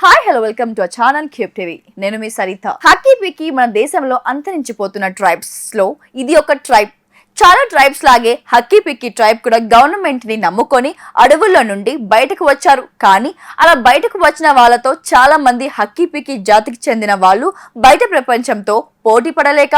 Hi hello welcome to our channel cube TV. నేను మీ Saritha. Hakki picky మన దేశంలో అంతరించిపోతున్న ట్రైబ్స్ లో ఇది ఒక ట్రైబ్. చాలా ట్రైబ్స్ లాగే హక్కీ పిక్కీ ట్రైబ్ కూడా గవర్నమెంట్ ని నమ్ముకొని అడవుల్లో నుండి బయటకు వచ్చారు. కానీ అలా బయటకు వచ్చిన వాళ్ళతో చాలా మంది హక్కీ పిక్కీ జాతికి చెందిన వాళ్ళు బయట ప్రపంచంతో పోటీ పడలేక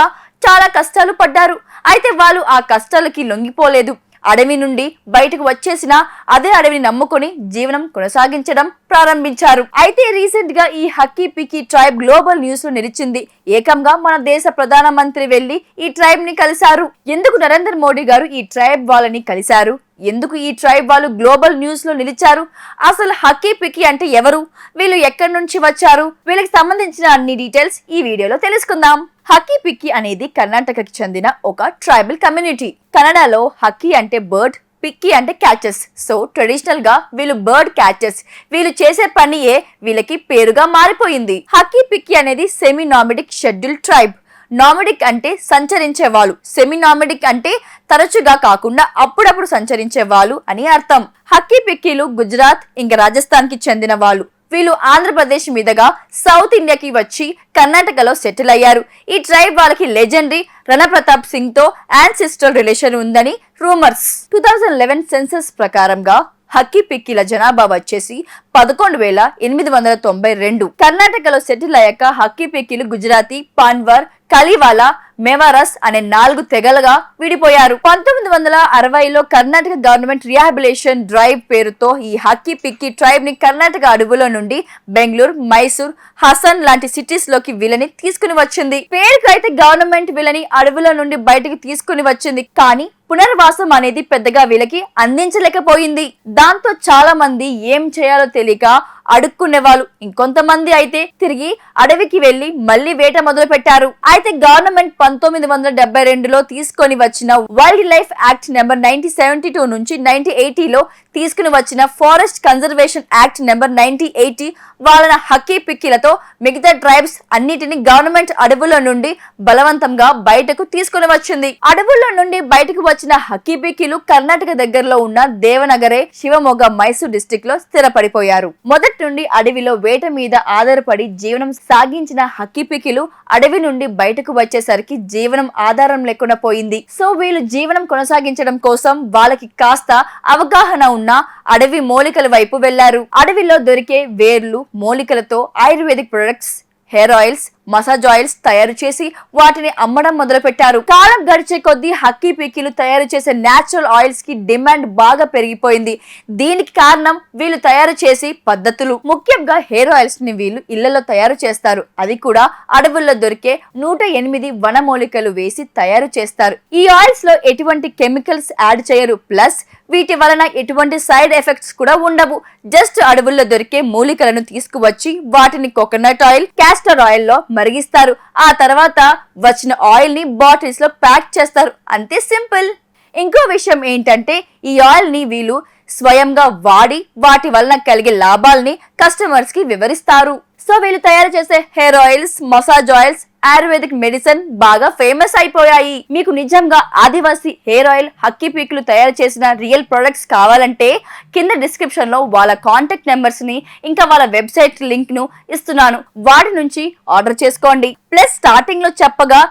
చాలా కష్టాలు పడ్డారు. అయితే వాళ్ళు ఆ కష్టాలకి లొంగిపోలేదు. అడవి నుండి బయటకు వచ్చేసిన అదే అడవిని నమ్ముకొని జీవనం కొనసాగించడం ప్రారంభించారు. అయితే రీసెంట్ గా ఈ Hakki picky tribe global news లో నిలిచింది. ఏకంగా మన దేశ ప్రధానమంత్రి వెళ్లి ఈ ట్రైబ్ ని కలిశారు. ఎందుకు నరేంద్ర మోడీ గారు ఈ ట్రైబ్ వాళ్ళని కలిశారు? ఎందుకు ఈ ట్రైబ్ వాళ్ళు గ్లోబల్ న్యూస్ లో నిలిచారు? అసలు హక్కీ పిక్కీ అంటే ఎవరు? వీళ్ళు ఎక్కడి నుంచి వచ్చారు? వీళ్ళకి సంబంధించిన అన్ని డీటెయిల్స్ ఈ వీడియోలో తెలుసుకుందాం. హక్కీ పిక్కీ అనేది కర్ణాటకకి చెందిన ఒక ట్రైబల్ కమ్యూనిటీ. కన్నడలో హక్కీ అంటే బర్డ్, పిక్కీ అంటే క్యాచెస్. సో ట్రెడిషనల్ గా వీళ్ళు బర్డ్ క్యాచెస్. వీళ్ళు చేసే పనియే వీళ్ళకి పేరుగా మారిపోయింది. హక్కీ పిక్కీ అనేది సెమీ నామిడిక్ షెడ్యూల్ ట్రైబ్. నామిడిక్ అంటే సంచరించే వాళ్ళు, సెమీ నామిడిక్ అంటే తరచుగా కాకుండా అప్పుడప్పుడు సంచరించే వాళ్ళు అని అర్థం. హక్కీ పిక్కీలు గుజరాత్ ఇంకా రాజస్థాన్ కి చెందిన వాళ్ళు. వీళ్ళు ఆంధ్రప్రదేశ్ మీదుగా సౌత్ ఇండియాకి వచ్చి కర్ణాటకలో సెటిల్ అయ్యారు. ఈ ట్రైబ్ వాళ్ళకి లెజెండరీ రణప్రతాప్ సింగ్ తో యాన్సిస్ట్రల్ రిలేషన్ ఉందని రూమర్స్. 2011 సెన్సస్ ప్రకారంగా హక్కీ పిక్కీల జనాభా వచ్చేసి 11,892. కర్ణాటకలో సెటిల్ అయ్యాక హక్కీ పిక్కీలు గుజరాతీ, పాన్వర్, కలివాలా, మెవారస్ అనే 4 తెగలుగా విడిపోయారు. 1960లో కర్ణాటక గవర్నమెంట్ రిహాబిలేషన్ డ్రైవ్ పేరుతో ఈ హక్కీ పిక్కీ ట్రైబ్ ని కర్ణాటక అడవుల నుండి బెంగళూరు, మైసూర్, హసన్ లాంటి సిటీస్ లోకి వీళ్ళని తీసుకుని వచ్చింది. పేరుకు అయితే గవర్నమెంట్ వీళ్ళని అడవుల నుండి బయటకు తీసుకుని వచ్చింది. కానీ పునర్వాసం అనేది పెద్దగా వీళ్ళకి అందించలేకపోయింది. దాంతో చాలా మంది ఏం చేయాలో తెలియక అడుక్కునే వాళ్ళు. ఇంకొంతమంది అయితే తిరిగి అడవికి వెళ్లి మళ్లీ వేట మొదలు పెట్టారు. అయితే గవర్నమెంట్ 1972లో తీసుకొని వచ్చిన వైల్డ్ లైఫ్ యాక్ట్ నెంబర్ 1972 నుంచి 1980లో తీసుకుని వచ్చిన ఫారెస్ట్ కన్జర్వేషన్ యాక్ట్ నెంబర్ 1980 వాళ్ళ హక్కీ పిక్కీలతో మిగతా ట్రైబ్స్ అన్నిటిని గవర్నమెంట్ అడవుల నుండి బలవంతంగా బయటకు తీసుకుని వచ్చింది. అడవుల్లో నుండి బయటకు వచ్చిన హక్కీ పిక్కీలు కర్ణాటక దగ్గరలో ఉన్న దేవనగరే, శివమొగ్గ, మైసూర్ డిస్ట్రిక్ట్ లో స్థిరపడిపోయారు. మొదటి నుండి అడవిలో వేట మీద ఆధారపడి జీవనం సాగించిన హక్కీ పిక్కీలు అడవి నుండి బయటకు వచ్చేసరికి జీవనం ఆధారం లేకుండా పోయింది. సో వీళ్ళు జీవనం కొనసాగించడం కోసం వాళ్ళకి కాస్త అవగాహన ఉన్న అడవి మూలికల వైపు వెళ్లారు. అడవిలో దొరికే వేర్లు, మూలికలతో ayurvedic products, hair oils, massage oils తయారు చేసి వాటిని అమ్మడం మొదలు పెట్టారు. కాలం గడిచే కొద్దీ హక్కీ పిక్కీలు తయారు చేసే నేచురల్ ఆయిల్స్ కి డిమాండ్ బాగా పెరిగిపోయింది. దీనికి కారణం వీళ్ళు తయారు చేసే పద్ధతులు. ముఖ్యంగా హెయిర్ ఆయిల్స్ ని వీళ్ళు ఇళ్లలో తయారు చేస్తారు. అది కూడా అడవుల్లో దొరికే 108 వనమూలికలు వేసి తయారు చేస్తారు. ఈ ఆయిల్స్ లో ఎటువంటి కెమికల్స్ యాడ్ చేయరు. ప్లస్ వీటి వలన ఎటువంటి సైడ్ ఎఫెక్ట్స్ కూడా ఉండవు. జస్ట్ అడవుల్లో దొరికే మూలికలను తీసుకువచ్చి వాటిని కోకోనట్ ఆయిల్, క్యాస్టర్ ఆయిల్ లో మరిగిస్తారు. ఆ తర్వాత వచ్చిన ఆయిల్ ని బాటిల్స్ లో ప్యాక్ చేస్తారు. అంతే, సింపుల్. ఇంకో విషయం ఏంటంటే ఈ ఆయిల్ ని వీళ్ళు స్వయంగా వాడి వాటి వలన కలిగే లాభాలని కస్టమర్స్ కి వివరిస్తారు. సో వీళ్ళు తయారు చేసే hair oils, massage oils, ayurvedic medicine బాగా ఫేమస్ అయిపోయాయి. మీకు నిజంగా ఆదివాసీ హెయిర్ ఆయిల్, హక్కీ పిక్కీలు తయారు చేసిన రియల్ ప్రొడక్ట్స్ కావాలంటే కింద డిస్క్రిప్షన్ లో వాళ్ళ కాంటాక్ట్ నెంబర్స్ ని ఇంకా వాళ్ళ వెబ్సైట్ లింక్ ను ఇస్తున్నాను. వాటి నుంచి ఆర్డర్ చేసుకోండి. ప్లస్ స్టార్టింగ్ లో చెప్పగా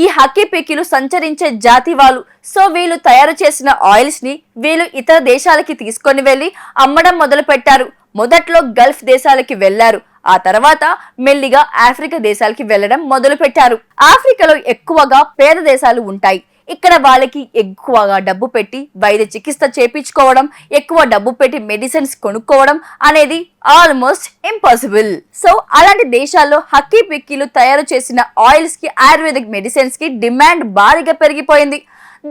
ఈ హక్కీ పిక్కీలు సంచరించే జాతి వాళ్ళు. సో వీళ్ళు తయారు చేసిన ఆయిల్స్ ని వీళ్ళు ఇతర దేశాలకి తీసుకొని వెళ్లి అమ్మడం మొదలు పెట్టారు. మొదట్లో గల్ఫ్ దేశాలకి వెళ్లారు. ఆ తర్వాత మెల్లిగా ఆఫ్రికా దేశాలకి వెళ్లడం మొదలు పెట్టారు. ఆఫ్రికాలో ఎక్కువగా పేద దేశాలు ఉంటాయి. ఇక్కడ వాళ్ళకి ఎక్కువగా డబ్బు పెట్టి వైద్య చికిత్స చేపించుకోవడం, ఎక్కువ డబ్బు పెట్టి మెడిసిన్స్ కొనుక్కోవడం అనేది ఆల్మోస్ట్ ఇంపాసిబుల్. సో అలాంటి దేశాల్లో హక్కీ పిక్కీలు తయారు చేసిన ఆయిల్స్ కి, ఆయుర్వేదిక్ మెడిసిన్స్ కి డిమాండ్ భారీగా పెరిగిపోయింది.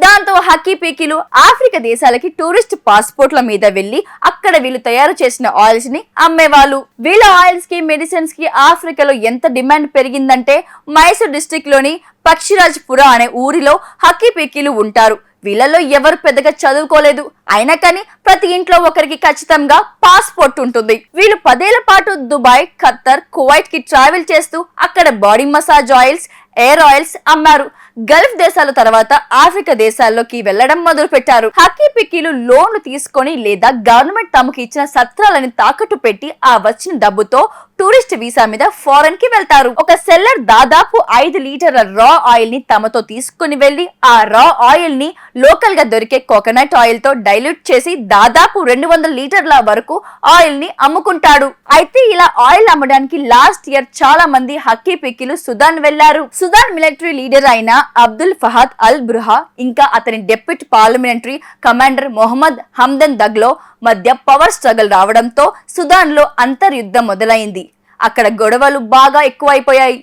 దాంతో హక్కీ పిక్కీలు ఆఫ్రికా దేశాలకి టూరిస్ట్ పాస్పోర్ట్ల మీద వెళ్లి అక్కడ వీళ్ళు తయారు చేసిన ఆయిల్స్ ని అమ్మేవాళ్ళు. వీళ్ళ ఆయిల్స్ కి, మెడిసిన్స్ కి ఆఫ్రికాలో ఎంత డిమాండ్ పెరిగిందంటే మైసూర్ డిస్ట్రిక్ట్ లోని పక్షిరాజ్పుర అనే ఊరిలో హక్కీ పిక్కీలు ఉంటారు. వీళ్ళలో ఎవరు పెద్దగా చదువుకోలేదు. అయినా కానీ ప్రతి ఇంట్లో ఒకరికి ఖచ్చితంగా పాస్పోర్ట్ ఉంటుంది. వీళ్ళు 10 ఏళ్ల పాటు దుబాయ్, ఖత్తర్, కువైట్ కి ట్రావెల్ చేస్తూ అక్కడ body massage oils, air oils అమ్మారు. గల్ఫ్ దేశాల తర్వాత ఆఫ్రికా దేశాల్లోకి వెళ్లడం మొదలు పెట్టారు. హక్కీ పిక్కీలు లోన్లు తీసుకొని లేదా గవర్నమెంట్ తమకు ఇచ్చిన సత్రాలని తాకట్టు పెట్టి ఆ వచ్చిన డబ్బుతో టూరిస్ట్ వీసా మీద ఫారెన్ కి వెళ్తారు. ఒక సెల్లర్ దాదాపు 5 లీటర్ల రా ఆయిల్ ని తమతో తీసుకుని వెళ్లి ఆ రా ఆయిల్ ని లోకల్ గా దొరికే కోకోనట్ ఆయిల్ తో డైల్యూట్ చేసి దాదాపు 200 లీటర్ల వరకు ఆయిల్ ని అమ్ముకుంటాడు. అయితే ఇలా ఆయిల్ అమ్మడానికి లాస్ట్ ఇయర్ చాలా మంది హక్కీ పిక్కిలు సుదాన్ వెళ్లారు. సుదాన్ మిలిటరీ లీడర్ అయిన అబ్దుల్ ఫహద్ అల్ బుర్హా ఇంకా అతని డెప్యూటీ పార్లమెంటరీ కమాండర్ మొహమ్మద్ హమ్దన్ దగ్లో మధ్య పవర్ స్ట్రగల్ రావడంతో సుదాన్ లో అంతర్యుద్ధం మొదలైంది. అక్కడ గొడవలు బాగా ఎక్కువైపోయాయి.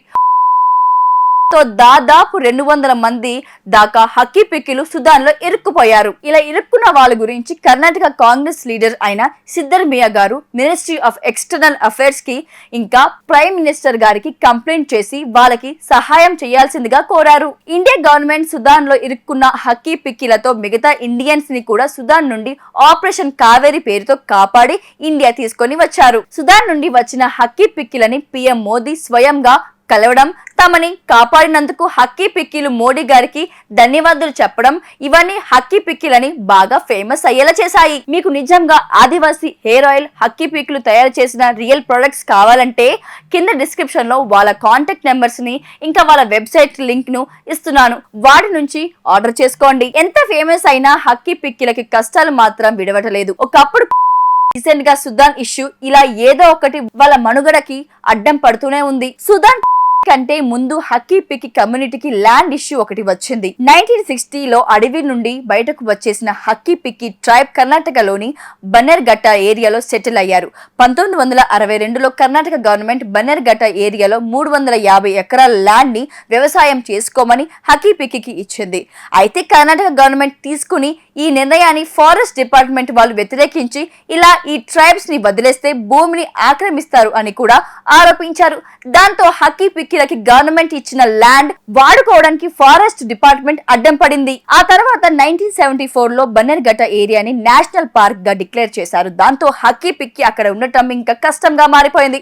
దాదాపు 200 మంది దాకా హక్కీ పిక్కిలు సుదాన్ లో ఇరుక్కుపోయారు. ఇలా ఇరుక్కున్న వాళ్ళ గురించి కర్ణాటక కాంగ్రెస్ లీడర్ అయిన సిద్ధర్మియా గారు మినిస్ట్రీ ఆఫ్ ఎక్స్టర్నల్ అఫైర్స్ కి ఇంకా ప్రైమ్ మినిస్టర్ గారికి కంప్లైంట్ చేసి వాళ్ళకి సహాయం చేయాల్సిందిగా కోరారు. ఇండియా గవర్నమెంట్ సుదాన్ లో ఇరుక్కున్న హక్కీ పిక్కిలతో మిగతా ఇండియన్స్ ని కూడా సుదాన్ నుండి ఆపరేషన్ కావేరి పేరుతో కాపాడి ఇండియా తీసుకొని వచ్చారు. సుదాన్ నుండి వచ్చిన హక్కీ పిక్కిలని పీఎం మోదీ స్వయంగా కలవడం, తమని కాపాడినందుకు హక్కీ పిక్కిలు మోడీ గారికి ధన్యవాదాలు చెప్పడం ఇవన్నీ హక్కీ పిక్కిలని బాగా ఫేమస్ అయ్యేలా చేశాయి. మీకు నిజంగా ఆదివాసీ హెయిర్ ఆయిల్ హక్కీ పిక్కిలు తయారు చేసిన రియల్ ప్రొడక్ట్స్ కావాలంటే కింద డిస్క్రిప్షన్ లో వాళ్ళ కాంటాక్ట్ నెంబర్స్ ని ఇంకా వాళ్ళ వెబ్సైట్ లింక్ ను ఇస్తున్నాను. వాటి నుంచి ఆర్డర్ చేసుకోండి. ఎంత ఫేమస్ అయినా హక్కీ పిక్కిలకి కష్టాలు మాత్రం విడవటలేదు. ఒకప్పుడు రీసెంట్ గా సుదాన్ ఇష్యూ ఇలా ఏదో ఒకటి వాళ్ళ మనుగడకి అడ్డం పడుతూనే ఉంది. సుదాన్ కంటే ముందు హక్కీ పిక్కి కమ్యూనిటీకి ల్యాండ్ ఇష్యూ ఒకటి వచ్చింది. 1960లో అడవి నుండి బయటకు వచ్చేసిన హక్కీ పిక్కి ట్రైబ్ కర్ణాటకలోని బన్నెర్ఘట్ట ఏరియాలో సెటిల్ అయ్యారు. 1962లో కర్ణాటక గవర్నమెంట్ బన్నెర్ఘట్ట ఏరియాలో 350 ఎకరాల ల్యాండ్ ని వ్యవసాయం చేసుకోమని హక్కీ పిక్కి ఇచ్చింది. అయితే కర్ణాటక గవర్నమెంట్ తీసుకుని ఈ నిర్ణయాన్ని ఫారెస్ట్ డిపార్ట్మెంట్ వాళ్ళు వ్యతిరేకించి ఇలా ఈ ట్రైబ్స్ ని వదిలేస్తే భూమిని ఆక్రమిస్తారు అని కూడా ఆరోపించారు. దాంతో హక్కీ పిక్కిలకి గవర్నమెంట్ ఇచ్చిన ల్యాండ్ వాడుకోవడానికి ఫారెస్ట్ డిపార్ట్మెంట్ అడ్డం పడింది. ఆ తర్వాత 1974లో బన్నెర్ఘట్ట ఏరియాని నేషనల్ పార్క్ గా డిక్లేర్ చేశారు. దాంతో హక్కీ పిక్కి అక్కడ ఉండటం ఇంకా కష్టంగా మారిపోయింది.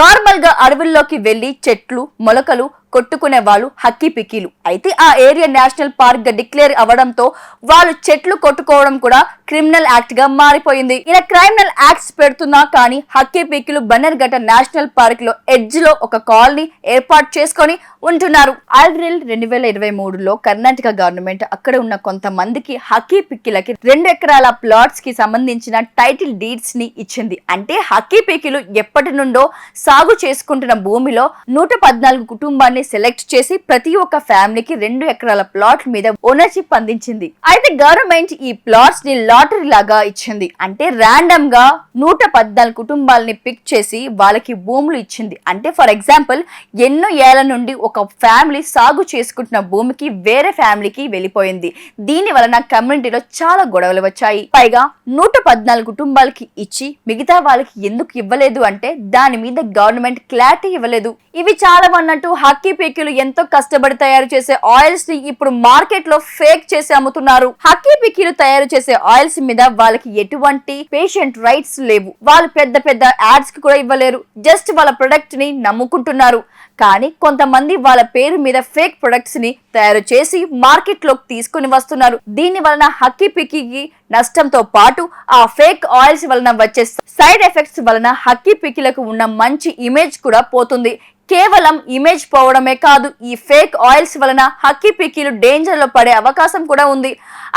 నార్మల్ గా అడవుల్లోకి వెళ్లి చెట్లు మొలకలు కొట్టుకునే వాళ్ళు హక్కీ పిక్కిలు. అయితే ఆ ఏరియా నేషనల్ పార్క్ గా డిక్లేర్ అవడంతో వాళ్ళు చెట్లు కొట్టుకోవడం కూడా క్రిమినల్ యాక్ట్ గా మారిపోయింది. ఇలా క్రిమినల్ యాక్ట్స్ పెడుతున్నా కానీ హక్కీ పిక్కిలు బన్నెర్ఘట్ట నేషనల్ పార్క్ లో ఎడ్జ్ లో ఒక కాలనీ ఏర్పాటు చేసుకొని ఉంటున్నారు. ఏప్రిల్ 2023లో కర్ణాటక గవర్నమెంట్ అక్కడ ఉన్న కొంతమందికి హక్కీ పిక్కిలకి 2 ఎకరాల ప్లాట్స్ కి సంబంధించిన టైటిల్ డీడ్స్ ని ఇచ్చింది. అంటే హక్కీ పిక్కిలు ఎప్పటి నుండో సాగు చేసుకుంటున్న భూమిలో 114 కుటుంబాన్ని సెలెక్ట్ చేసి ప్రతి ఒక్క ఫ్యామిలీకి 2 ఎకరాల ప్లాట్ మీద ఓనర్షిప్ అందించింది. అయితే గవర్నమెంట్ ఈ ప్లాట్స్ ని లాటరీ లాగా ఇచ్చింది. అంటే ర్యాండమ్ గా 114 కుటుంబాలని పిక్ చేసి వాళ్ళకి భూములు ఇచ్చింది. అంటే ఫర్ ఎగ్జాంపుల్ ఎన్నో ఏళ్ల నుండి ఒక ఫ్యామిలీ సాగు చేసుకుంటున్న భూమికి వేరే ఫ్యామిలీకి వెళ్ళిపోయింది. దీని వలన కమ్యూనిటీలో చాలా గొడవలు వచ్చాయి. పైగా 114 కుటుంబాలకి ఇచ్చి మిగతా వాళ్ళకి ఎందుకు ఇవ్వలేదు అంటే దాని మీద గవర్నమెంట్ క్లారిటీ ఇవ్వలేదు. ఇవి చాలా అన్నట్టు హక్కీ పిక్కిలు ఎంతో కష్టపడి తయారు చేసే ఆయిల్స్ ని ఇప్పుడు మార్కెట్ లో ఫేక్ చేసి అమ్ముతున్నారు. హక్కీ పిక్కిలు తయారు చేసే ఆయిల్స్ మీద వాళ్ళకి ఎటువంటి పేషెంట్ రైట్స్ లేవు. వాళ్ళు పెద్ద పెద్ద యాడ్స్ కి కూడా ఇవ్వలేరు. జస్ట్ వాళ్ళ ప్రొడక్ట్ ని నమ్ముకుంటున్నారు. కానీ కొంతమంది వాళ్ళ పేరు మీద ఫేక్ ప్రొడక్ట్స్ ని తయారు చేసి మార్కెట్ లోకి తీసుకుని వస్తున్నారు. దీని వలన హక్కీ పిక్కి నష్టంతో పాటు ఆ ఫేక్ ఆయిల్స్ వలన వచ్చే సైడ్ ఎఫెక్ట్స్ వలన హక్కీ పిక్కిలకు ఉన్న మంచి ఇమేజ్ కూడా పోతుంది. కేవలం ఇమేజ్ పోవడమే కాదు, ఈ ఫేక్ ఆయిల్స్ వలన హక్కీ పిక్కిలు డేంజర్ లో పడే అవకాశం కూడా ఉంది.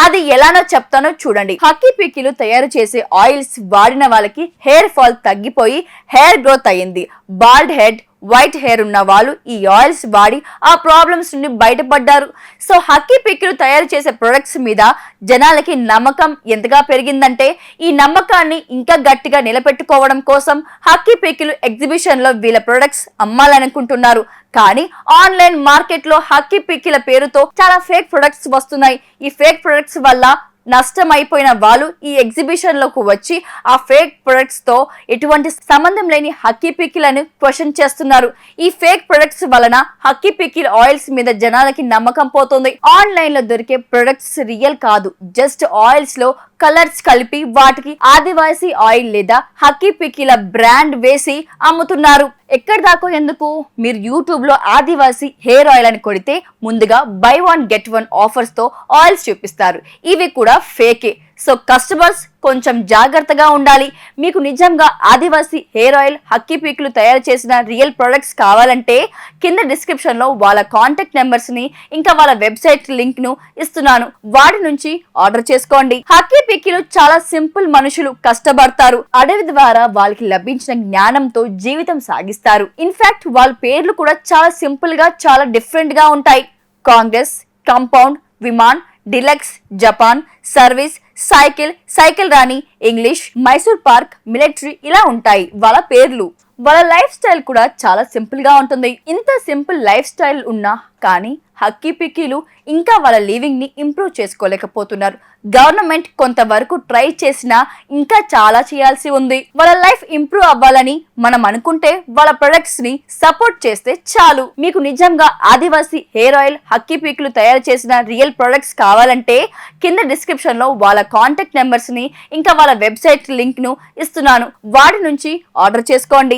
అది ఎలానో చెప్తానో చూడండి. హక్కీ పిక్కిలు తయారు చేసే ఆయిల్స్ వాడిన వాళ్ళకి హెయిర్ ఫాల్ తగ్గిపోయి హెయిర్ గ్రోత్ అయ్యింది. బాల్డ్ హెడ్ వైట్ హెయిర్ ఉన్న వాళ్ళు ఈ ఆయిల్స్ వాడి ఆ ప్రాబ్లమ్స్ నుండి బయటపడ్డారు. సో హక్కీ పిక్కిలు తయారు చేసే ప్రొడక్ట్స్ మీద జనాలకి నమ్మకం ఎంతగా పెరిగిందంటే ఈ నమ్మకాన్ని ఇంకా గట్టిగా నిలబెట్టుకోవడం కోసం హక్కీ పిక్కిలు ఎగ్జిబిషన్ లో వీళ్ళ ప్రొడక్ట్స్ అమ్మాలనుకుంటున్నారు. కానీ ఆన్లైన్ మార్కెట్ లో హక్కీ పిక్కిల పేరుతో చాలా ఫేక్ ప్రొడక్ట్స్ వస్తున్నాయి. ఈ ఫేక్ ప్రొడక్ట్స్ వల్ల నష్టం అయిపోయిన వాళ్ళు ఈ ఎగ్జిబిషన్ లోకి వచ్చి ఆ ఫేక్ ప్రొడక్ట్స్ తో ఎటువంటి సంబంధం లేని హక్కీ పిక్కిలను క్వశ్చన్ చేస్తున్నారు. ఈ ఫేక్ ప్రొడక్ట్స్ వలన హక్కీ పిక్కిల్ ఆయిల్స్ మీద జనాలకి నమ్మకం పోతుంది. ఆన్లైన్ లో దొరికే ప్రొడక్ట్స్ రియల్ కాదు. జస్ట్ ఆయిల్స్ లో కలర్స్ కలిపి వాటికి ఆదివాసీ ఆయిల్ లేదా హక్కీ పిక్కిల బ్రాండ్ వేసి అమ్ముతున్నారు. ఎక్కడ దాకా ఎందుకు, మీరు యూట్యూబ్ లో ఆదివాసీ హెయిర్ ఆయిల్ అని కొడితే ముందుగా బై 1 get 1 ఆఫర్స్ తో ఆయిల్స్ చూపిస్తారు. ఇవి కూడా ఫేకే. సో కస్టమర్స్ కొంచెం జాగ్రత్తగా ఉండాలి. మీకు నిజంగా ఆదివాసీ హెయిర్ ఆయిల్, హక్కీ పీకులు తయారు చేసిన రియల్ ప్రొడక్ట్స్ కావాలంటే కింద డిస్క్రిప్షన్ లో వాళ్ళ కాంటాక్ట్ నెంబర్స్ ని ఇంకా వాళ్ళ వెబ్సైట్ లింక్ ను ఇస్తున్నాను. వాటి నుంచి ఆర్డర్ చేసుకోండి. హక్కీ పీకులు చాలా సింపుల్ మనుషులు, కష్టపడతారు. అడవి ద్వారా వాళ్ళకి లభించిన జ్ఞానంతో జీవితం సాగిస్తారు. ఇన్ఫాక్ట్ వాళ్ళ పేర్లు కూడా చాలా సింపుల్ గా, చాలా డిఫరెంట్ గా ఉంటాయి. Congress, compound, Viman, deluxe, Japan, service, cycle Rani, English, Mysore park, military ఇలా ఉంటాయి వాళ్ళ పేర్లు. వాళ్ళ లైఫ్ స్టైల్ కూడా చాలా సింపుల్ గా ఉంటుంది. ఇంత సింపుల్ లైఫ్ స్టైల్ ఉన్నా కానీ హక్కీ పిక్కీలు ఇంకా వాళ్ళ లివింగ్ ని ఇంప్రూవ్ చేసుకోలేకపోతున్నారు. గవర్నమెంట్ కొంతవరకు ట్రై చేసినా ఇంకా చాలా చేయాల్సి ఉంది. వాళ్ళ లైఫ్ ఇంప్రూవ్ అవ్వాలని మనం అనుకుంటే వాళ్ళ ప్రొడక్ట్స్ ని సపోర్ట్ చేస్తే చాలు. మీకు నిజంగా ఆదివాసీ హెయిర్ ఆయిల్, హక్కీ పీకులు తయారు చేసిన రియల్ ప్రొడక్ట్స్ కావాలంటే కింద డిస్క్రిప్షన్ లో వాళ్ళ కాంటాక్ట్ నెంబర్స్ ని ఇంకా వాళ్ళ వెబ్సైట్ లింక్ ను ఇస్తున్నాను. వాటి నుంచి ఆర్డర్ చేసుకోండి.